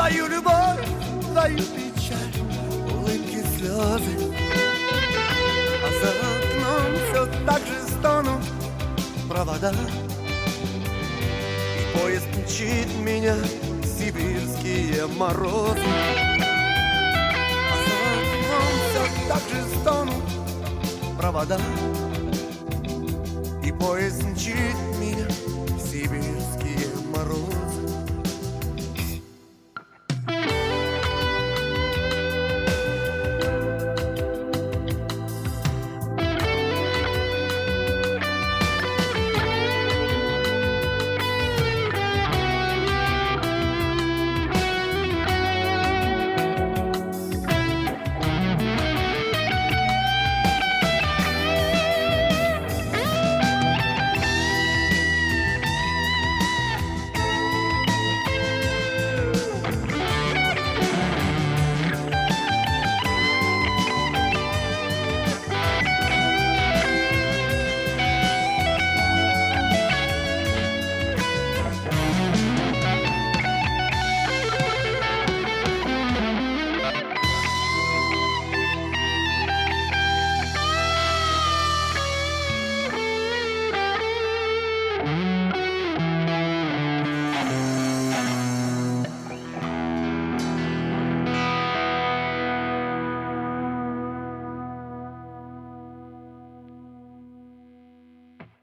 Твою любовь, твою печаль, улыбки, слезы. А за окном все так же стонут провода. И поезд мчит меня в сибирские морозы. А за окном все так же стонут провода. И поезд мчит меня в сибирские морозы.